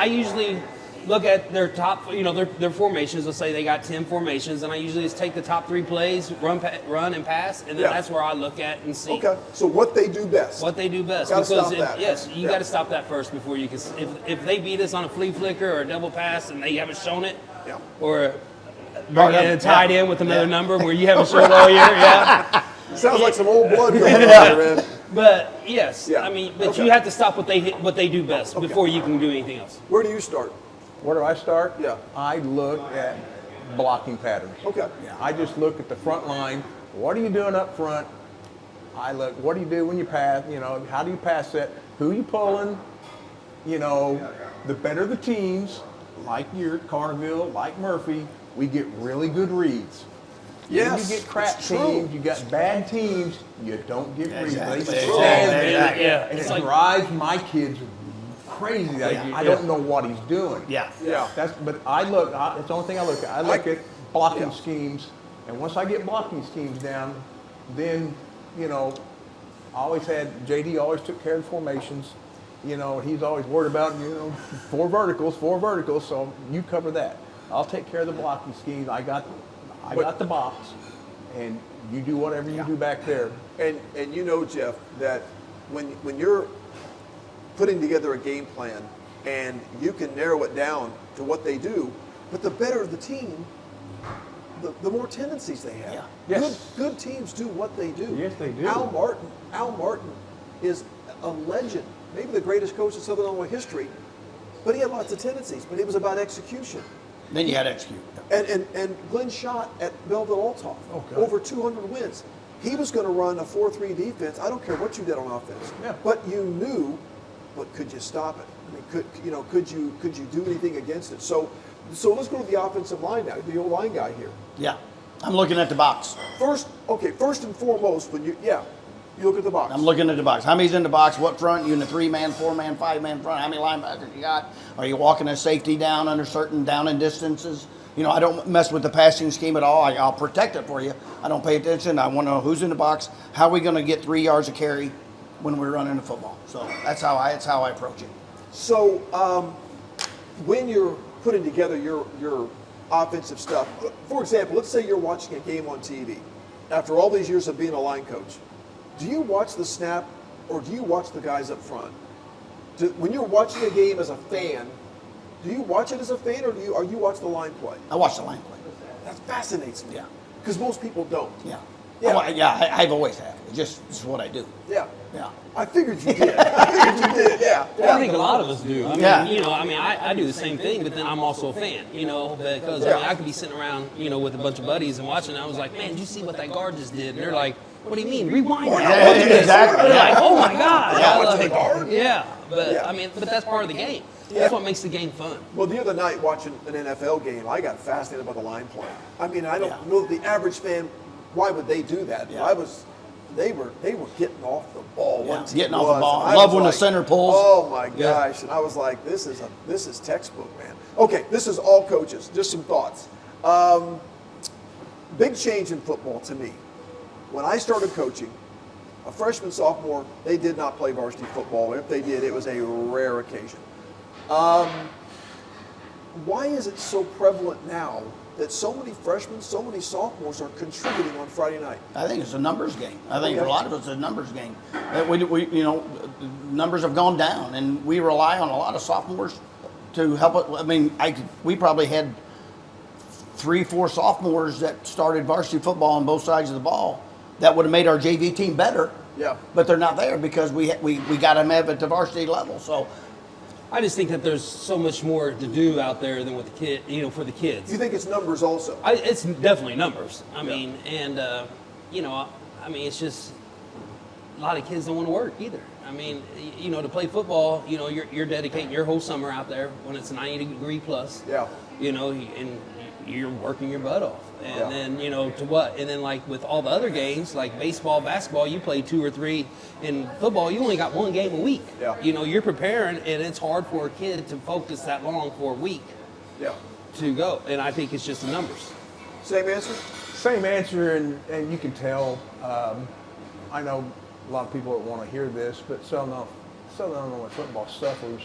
usually look at their top, you know, their formations. Let's say they got 10 formations, and I usually just take the top 3 plays, run and pass, and then Yeah. that's where I look at and see Okay, so what they do best. what they do best. Gotta because stop that. yes, you Yeah. got to stop that first before you can. If they beat us on a flea flicker or a double pass and they haven't shown it, Yeah. or bring in a tight end with another Yeah. number where you haven't shown all year, yeah. Sounds like some old blood coming out there, man. But yes, Yeah. I mean, but Okay. you have to stop what they do best before you can do anything else. Where do you start? Where do I start? Yeah. I look at blocking patterns. Okay. Yeah, I just look at the front line. What are you doing up front? I look, what do you do when you pass? You know, how do you pass it? Who you pulling? You know, the better the teams, like your Carterville, like Murphy, we get really good reads. Yes, When you get crap it's true. teams, you got bad teams, you don't get reads. Exactly. They Exactly. stand there, Yeah, and it's it like drives my kids crazy. I don't know what he's doing. Yeah. Yeah. That's the only thing I look at. I look at blocking schemes, and once I get blocking schemes down, then, you know, I always had, JD always took care of the formations. You know, he's always worried about, you know, 4 verticals, so you cover that. I'll take care of the blocking schemes. I got the box, and you do whatever you do back there. And you know, Jeff, that when you're putting together a game plan and you can narrow it down to what they do, but the better the team, the more tendencies they have. Yeah. Yes. Good teams do what they do. Yes, they do. Al Martin is a legend, maybe the greatest coach in Southern Illinois history, but he had lots of tendencies, but it was about execution. Then you had to execute. And Glenn Schott at Belleville Altoff, Okay. over 200 wins. He was going to run a 4-3 defense. I don't care what you did on offense, Yeah. but you knew. But could you stop it? I mean, could you do anything against it? So let's go to the offensive line now. The old line guy here. Yeah. I'm looking at the box. First and foremost, when you look at the box. I'm looking at the box. How many's in the box? What front? You in a 3-man, 4-man, 5-man front? How many linebackers you got? Are you walking a safety down under certain down and distances? You know, I don't mess with the passing scheme at all. I'll protect it for you. I don't pay attention. I want to know who's in the box. How are we going to get 3 yards of carry when we're running the football? So that's how I approach it. So when you're putting together your offensive stuff, for example, let's say you're watching a game on TV. After all these years of being a line coach, do you watch the snap or do you watch the guys up front? When you're watching a game as a fan, do you watch it as a fan or are you watch the line play? I watch the line play. That fascinates me. Yeah. Because most people don't. Yeah. Yeah. I've always have. It's what I do. Yeah. Yeah. I figured you did. Yeah. I think a lot of us do. I mean, Yeah. you know, I do the same thing, but then I'm also a fan, you know, because I mean, I could be sitting around, you know, with a bunch of buddies and watching, and I was like, man, did you see what that guard just did? And they're like, what do you mean? Rewind that. Yeah, Look at this. exactly. They're like, oh my God. Yeah. I love Watch the it. guard? Yeah. But Yeah. I mean, but that's part of the game. Yeah. That's what makes the game fun. Well, the other night watching an NFL game, I got fascinated by the line play. I mean, I don't Yeah. know the average fan. Why would they do that? Yeah. They were getting off the ball. Yeah, One team getting off the was, ball. and I Love was when the like, center pulls. Oh my Yeah. gosh! And I was like, this is textbook, man. Okay, this is all coaches. Just some thoughts. Big change in football to me. When I started coaching, a freshman, sophomore, they did not play varsity football. If they did, it was a rare occasion. Why is it so prevalent now that so many freshmen, so many sophomores are contributing on Friday night? I think it's a numbers game. I think for Okay. a lot of us, it's a numbers game. We numbers have gone down, and we rely on a lot of sophomores to help it. I mean, we probably had 3-4 sophomores that started varsity football on both sides of the ball that would have made our JV team better. Yeah. But they're not there because we got them at the varsity level. So I just think that there's so much more to do out there than with the kid, for the kids. You think it's numbers also? It's definitely numbers. I Yeah. mean, and it's just a lot of kids don't want to work either. I mean, to play football, you're dedicating your whole summer out there when it's 90-degree plus. Yeah. And you're working your butt off. And Yeah. then, to what? And then, like, with all the other games, like baseball, basketball, you play 2 or 3. In football, you only got 1 game a week. Yeah. You're preparing, and it's hard for a kid to focus that long for a week Yeah. to go. And I think it's just the numbers. Same answer? Same answer, and you can tell. I know a lot of people don't want to hear this, but Southern Illinois football suffers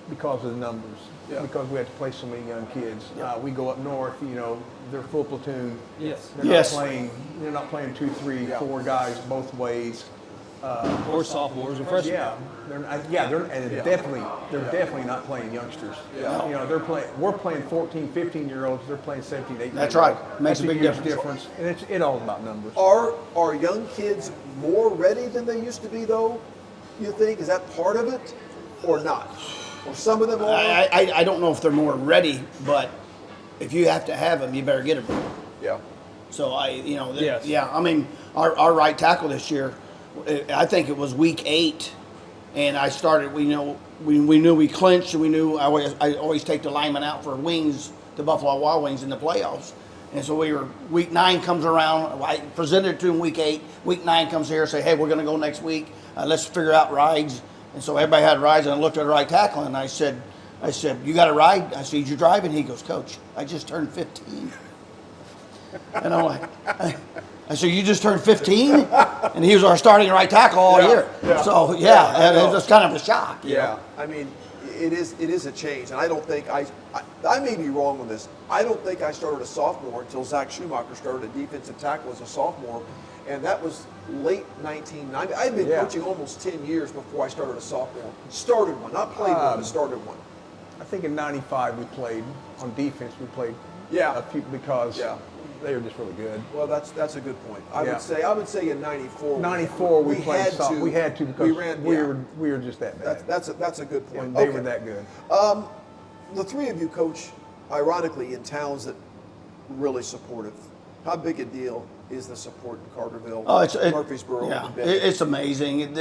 because of the numbers. Yeah. Because we have to play so many young kids. We go up north, they're full platoon. Yes. They're not playing 2, 3, 4 guys both ways. Or sophomores or freshmen. They're definitely not playing youngsters. Yeah. We're playing 14, 15-year-olds. They're playing 17, 18. That's right. Makes a big huge difference. And it's all about numbers. Are young kids more ready than they used to be, though, you think? Is that part of it or not? Or some of them are? I don't know if they're more ready, but if you have to have them, you better get them. Yeah. So Yes. yeah. I mean, our right tackle this year, I think it was week 8, and I started. We knew we clinched, and we knew I always take the lineman out for wings, the Buffalo Wild Wings in the playoffs, and so week 9 comes around. I presented it to him week 8. Week 9 comes here, say, hey, we're going to go next week. Let's figure out rides. And so everybody had rides, and I looked at the right tackle, and I said, you got a ride? I said, you driving? He goes, Coach, I just turned 15. And I'm like, I said, you just turned 15? And he was our starting right tackle all year. Yeah. So, it was kind of a shock. you know? I mean, it is a change, and I don't think I may be wrong on this. I don't think I started a sophomore until Zach Schumacher started a defensive tackle as a sophomore, and that was late 1990. I had been coaching almost 10 years before I started a sophomore. Started one, not played one, but started one. I think in '95 we played on defense. We played a few because they were just really good. Well, that's a good point. I would say in '94. '94 we played. We had to because we were just that bad. That's a good point. And they were that good. The three of you coach, ironically, in towns that really supportive. How big a deal is the support in Carterville, Murphysboro? Yeah, it's amazing.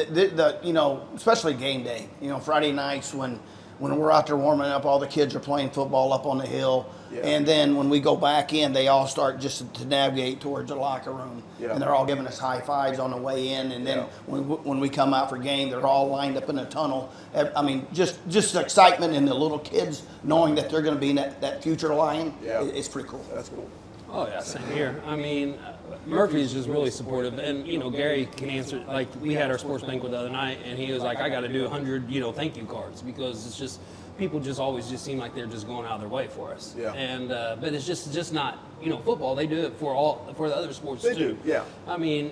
Especially game day. Friday nights when we're out there warming up, all the kids are playing football up on the hill. Yeah. And then when we go back in, they all start just to navigate towards the locker room. Yeah. And they're all giving us high fives on the way in. And then when we come out for game, they're all lined up in a tunnel. I mean, just the excitement in the little kids knowing that they're going to be in that future line. Yeah. It's pretty cool. That's cool. Oh yeah, same here. I mean, Murphy is just really supportive, and Gary can answer. Like, we had our sports banquet the other night, and he was like, "I got to do 100, thank you cards because it's just people just always just seem like they're just going out of their way for us." Yeah. And but it's just not football. They do it for the other sports They too. do, yeah. I mean,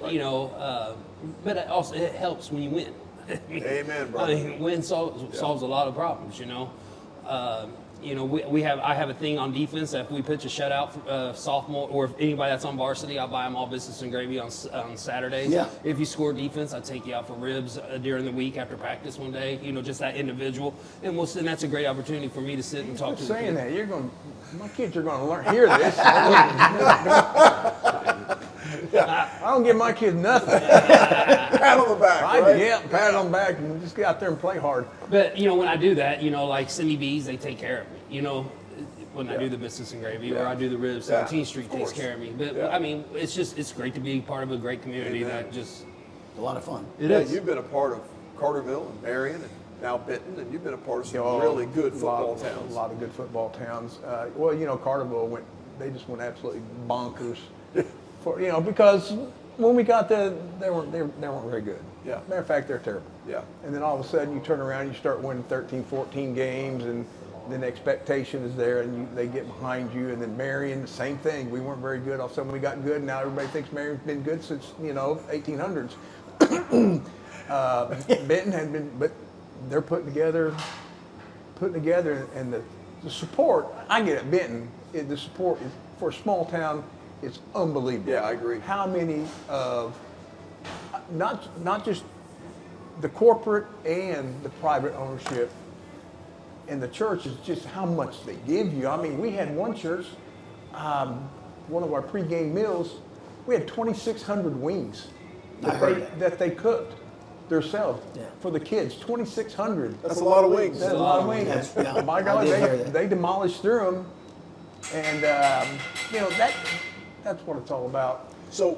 but it helps when you win. Amen, brother. I mean, win solves a lot of problems. I have a thing on defense that if we pitch a shutout sophomore, or if anybody that's on varsity, I'll buy them all biscuits and gravy on Saturdays. Yeah. If you score defense, I take you out for ribs during the week after practice one day. Just that individual, and that's a great opportunity for me to sit and talk to the saying kids. that my kids are going to hear this. I don't give my kids nothing. Pat on the back, right? Yeah, pat on the back and just get out there and play hard. But when I do that, like Cindy B's, they take care of me. When I do the biscuits and gravy, or I do the ribs, 17th Street takes care of me. But I mean, it's great to be part of a great community that just A lot of fun. it is. You've been a part of Carterville and Marion and now Benton, and you've been a part of some really good football towns. A lot of good football towns. Carterville they just went absolutely bonkers. Because when we got there, they weren't very good. Yeah. Matter of fact, they're terrible. Yeah. And then all of a sudden you turn around, you start winning 13, 14 games, and then the expectation is there, and they get behind you. And then Marion, same thing. We weren't very good. All of a sudden we got good, and now everybody thinks Marion's been good since 1800s. Benton had been, but they're putting together, and the support. I get it, Benton. The support is, for a small town, it's unbelievable. Yeah, I agree. How many of not just the corporate and the private ownership and the church is just how much they give you. I mean, we had one church, one of our pregame meals, we had 2,600 wings that they cooked themselves for the kids. 2,600. That's a lot of wings. That's a lot of wings. Yeah, My I God, did hear that. they demolished through them, and you know that's what it's all about. So,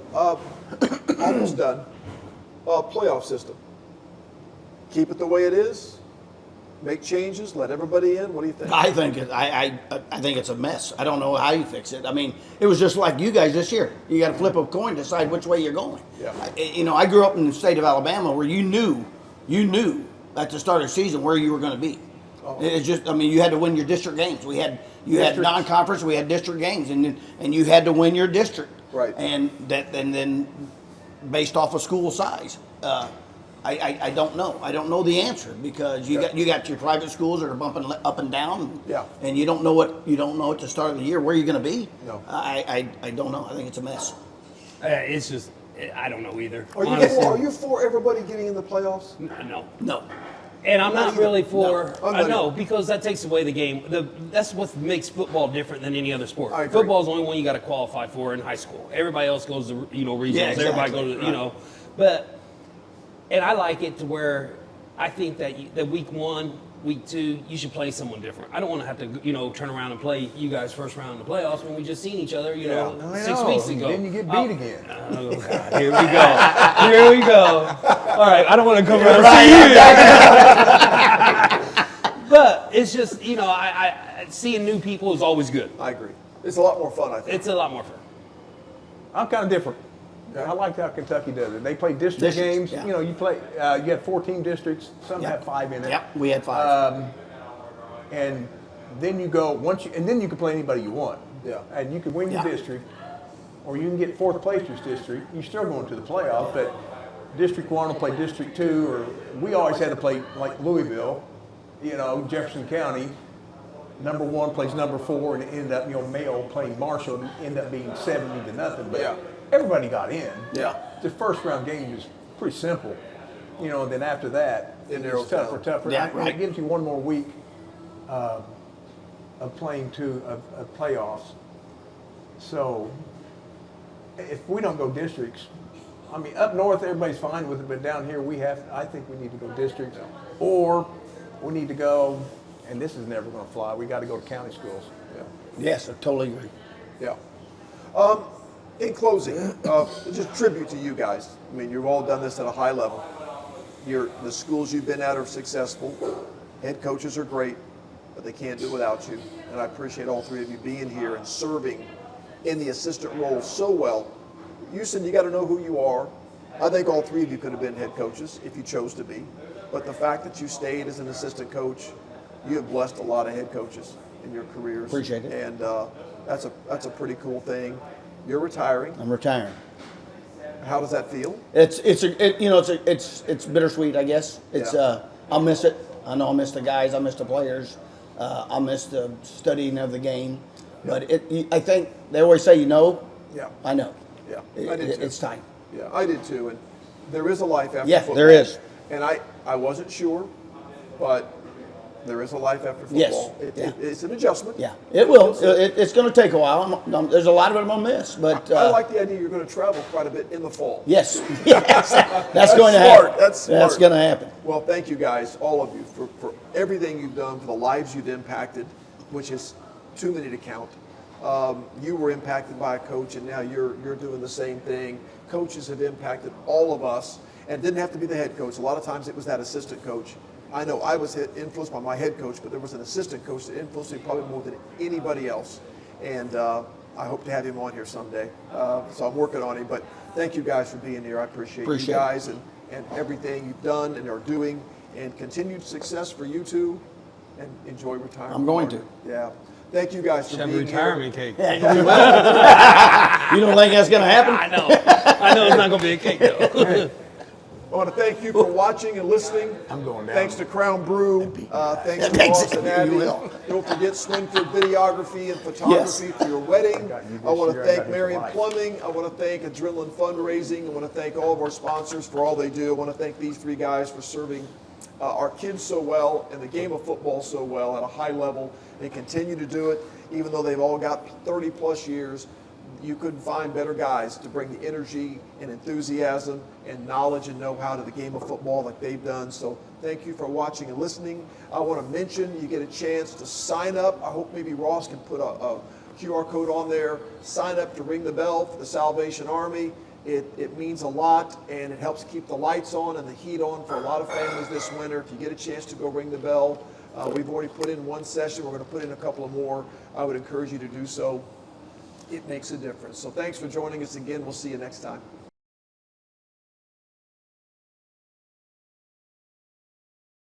almost done. Playoff system. Keep it the way it is. Make changes. Let everybody in. What do you think? I think it's a mess. I don't know how you fix it. I mean, it was just like you guys this year. You got to flip a coin, decide which way you're going. Yeah. I grew up in the state of Alabama where you knew at the start of the season where you were going to be. Oh. It's just, I mean, you had to win your district games. You had non-conference, we had district games, and you had to win your district. Right. And then based off of school size. I don't know. I don't know the answer because you got your private schools that are bumping up and down. Yeah. And you don't know at the start of the year where you're going to be. No. I don't know. I think it's a mess. It's just, I don't know either. Are you for everybody getting in the playoffs? No. And I'm not really for. No. I know because that takes away the game. That's what makes football different than any other sport. I agree. Football is the only one you got to qualify for in high school. Everybody else goes to regionals. Yeah, exactly. Everybody goes to but. And I like it to where I think that week 1, week 2, you should play someone different. I don't want to have to, turn around and play you guys first round in the playoffs when we just seen each other, 6 weeks ago. Then you get beat again. Oh, God, here we go. Here we go. All right, I don't want to come around and see you. But it's just, I seeing new people is always good. I agree. It's a lot more fun, I think. It's a lot more fun. I'm kind of different. I like how Kentucky does it. They play district Districts, games. yeah. You play. You have 14 districts. Some have 5 in it. Yep, we had 5. And then you go and then you can play anybody you want. Yeah. And you can win your district, or you can get 4th place in your district. You're still going to the playoff, but District 1 will play District 2, or we always had to play like Louisville, Jefferson County. Number 1 plays number 4, and it ended up, Mayo playing Marshall, and ended up being 70-0. But everybody got in. Yeah. The first round game is pretty simple, and then after that, it's tougher. Yeah, And right. it gives you one more week of playing of playoffs. So if we don't go districts, I mean, up north everybody's fine with it, but down here I think we need to go districts, or we need to go. And this is never going to fly. We got to go to county schools. Yeah. Yes, I totally agree. Yeah. In closing, just tribute to you guys. I mean, you've all done this at a high level. The schools you've been at are successful. Head coaches are great, but they can't do it without you. And I appreciate all 3 of you being here and serving in the assistant role so well. Houston, you got to know who you are. I think all 3 of you could have been head coaches if you chose to be. But the fact that you stayed as an assistant coach, you have blessed a lot of head coaches in your careers. Appreciate it. And that's a pretty cool thing. You're retiring. I'm retiring. How does that feel? It's bittersweet, I guess. I'll miss it. I know I'll miss the guys. I'll miss the players. I'll miss the studying of the game. But I think they always say, Yeah. I know. Yeah. I did too. It's time. Yeah, I did too. And there is a life after Yeah, football. there is. And I wasn't sure, but there is a life after football. Yes. It's an adjustment. Yeah, it will. It's going to take a while. There's a lot of it I'm going to miss. But I like the idea you're going to travel quite a bit in the fall. Yes. That's going to happen. That's smart. That's going to happen. Well, thank you guys, all of you, for everything you've done, for the lives you've impacted, which is too many to count. You were impacted by a coach, and now you're doing the same thing. Coaches have impacted all of us, and it didn't have to be the head coach. A lot of times it was that assistant coach. I know I was influenced by my head coach, but there was an assistant coach that influenced me probably more than anybody else. And I hope to have him on here someday. So I'm working on him. But thank you guys for being here. I appreciate you guys and everything you've done and are doing. And continued success for you two. And enjoy retirement. I'm going to. Yeah. Thank you guys for Have a being retirement here. cake. You don't think that's going to happen? I know it's not going to be a cake though. I want to thank you for watching and listening. I'm going down. Thanks to Crown Brew. Thanks to Thanks. Ross and Abby. You will. Don't forget Swingford Videography and Photography for your wedding. I want to thank Marion Plumbing. I want to thank Adrenaline Fundraising. I want to thank all of our sponsors for all they do. I want to thank these three guys for serving our kids so well and the game of football so well at a high level. They continue to do it, even though they've all got 30 plus years. You couldn't find better guys to bring the energy and enthusiasm and knowledge and know-how to the game of football like they've done. So thank you for watching and listening. I want to mention you get a chance to sign up. I hope maybe Ross can put a QR code on there. Sign up to ring the bell for the Salvation Army. It means a lot, and it helps keep the lights on and the heat on for a lot of families this winter. If you get a chance to go ring the bell, we've already put in one session. We're going to put in a couple of more. I would encourage you to do so. It makes a difference. So thanks for joining us again. We'll see you next time.